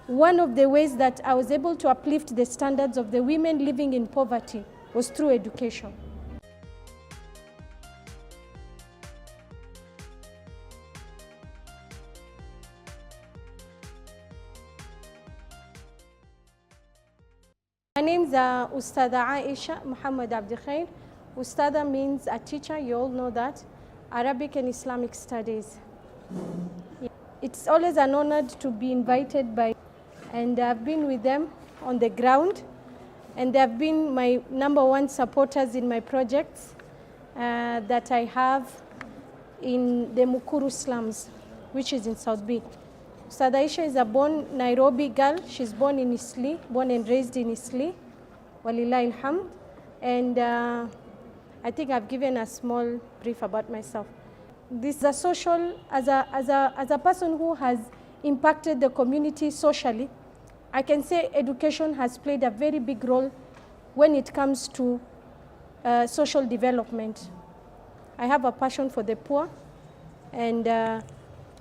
one of the ways that I was able to uplift the standards of the women living in poverty was through education. My name is Ustad Aisha Muhammad Abdi Khair. Ustada means a teacher, you all know that. Arabic and Islamic studies. It's always an honor to be invited by, and I've been with them on the ground, and they have been my #1 supporters in my projects that I have in the Mukuru slums, which is in South B. Ustad Aisha is a born Nairobi girl. She's born in Isli, born and raised in Isli, Walillahi alhamd. And I think I've given a small brief about myself. This is a social, as a person who has impacted the community socially, I can say education has played a very big role when it comes to social development. I have a passion for the poor, and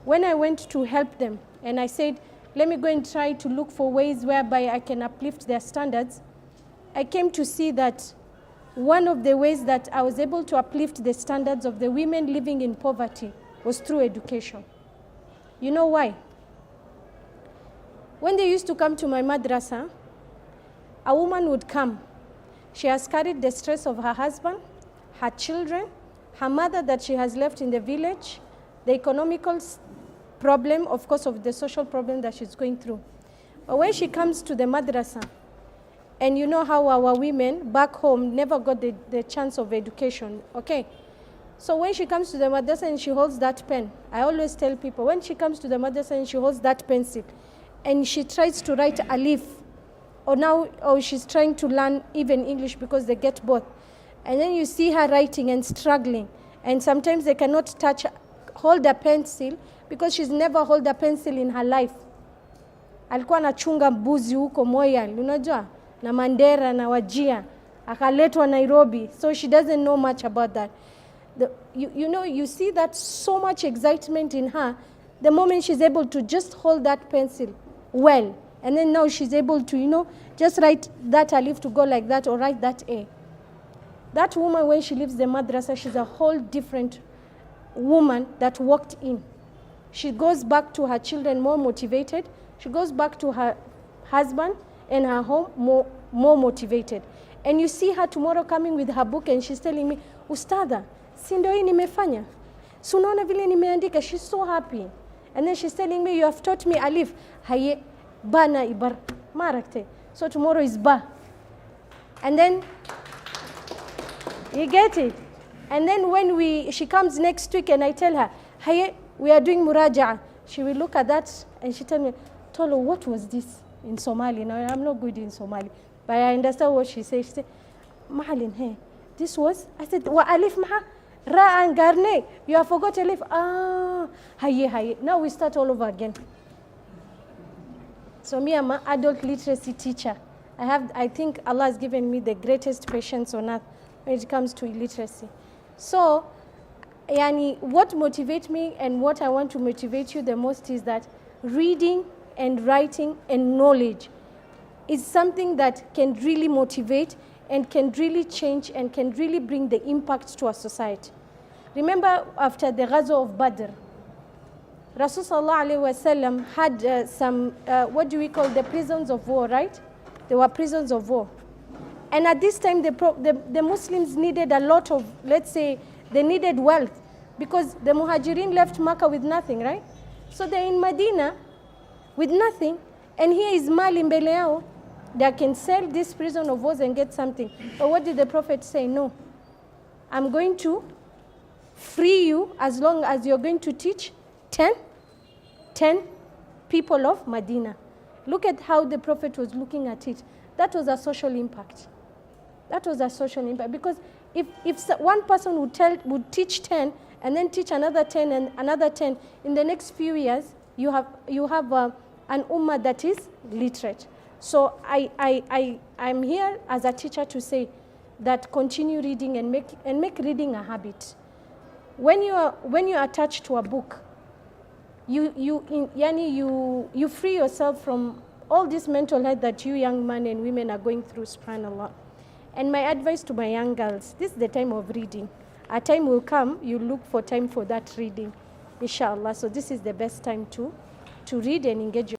when I went to help them, and I said, let me go and try to look for ways whereby I can uplift their standards, I came to see that one of the ways that I was able to uplift the standards of the women living in poverty was through education. You know why? When they used to come to my madrasa, a woman would come. She has carried the stress of her husband, her children, her mother that she has left in the village, the economical problem, of course, of the social problem that she's going through. But when she comes to the madrasa, and you know how our women back home never got the chance of education, okay? So when she comes to the madrasa and she holds that pen, I always tell people, when she comes to the madrasa and she holds that pencil, and she tries to write alif, or she's trying to learn even English because they get both, and then you see her writing and struggling, and sometimes they cannot hold a pencil because she's never held a pencil in her life. Alikuwa anachunga mbuzi huko Moyal, unajua? Na Mandera na Wajia, akaletwa Nairobi, so she doesn't know much about that. You see that so much excitement in her the moment she's able to just hold that pencil well, and then now she's able to, just write that alif to go like that, or write that A. That woman, when she leaves the madrasa, she's a whole different woman that walked in. She goes back to her children more motivated. She goes back to her husband and her home more motivated. And you see her tomorrow coming with her book and she's telling me, Ustada, si ndio hii nimefanya? Si unaona vile nimeandika? She's so happy. And then she's telling me, you have taught me alif. Haye, ba na ibar, marakte. So tomorrow is ba. And then, you get it? And then when she comes next week and I tell her, haye, we are doing muraja'a. She will look at that and she tell me, Tolo, what was this in Somali? Now, I'm not good in Somali, but I understand what she says. She said, Mahalin, hey, this was? I said, wa alif maha, ra and garne. You have forgot alif. Ah, haye, haye. Now we start all over again. So me, I'm an adult literacy teacher. I think Allah has given me the greatest patience on earth when it comes to literacy. So, yani, what motivates me and what I want to motivate you the most is that reading and writing and knowledge is something that can really motivate and can really change and can really bring the impact to our society. Remember, after the Ghazwa of Badr, Rasul sallallahu alaihi wasallam had some, what do we call, the prisons of war, right? They were prisons of war. And at this time, the Muslims needed a lot of, let's say, they needed wealth because the Muhajirin left Makkah with nothing, right? So they're in Medina with nothing, and here is Mali mbele yao. They can sell this prison of wars and get something. But what did the Prophet say? No. I'm going to free you as long as you're going to teach 10 people of Medina. Look at how the Prophet was looking at it. That was a social impact. That was a social impact. Because if one person would teach 10 and then teach another 10 and another 10, in the next few years, you have an ummah that is literate. So I'm here as a teacher to say that continue reading and make reading a habit. When you are attached to a book, you free yourself from all this mental health that you young men and women are going through, subhanAllah. And my advice to my young girls, this is the time of reading. A time will come, you look for time for that reading, inshallah. So this is the best time to read and engage your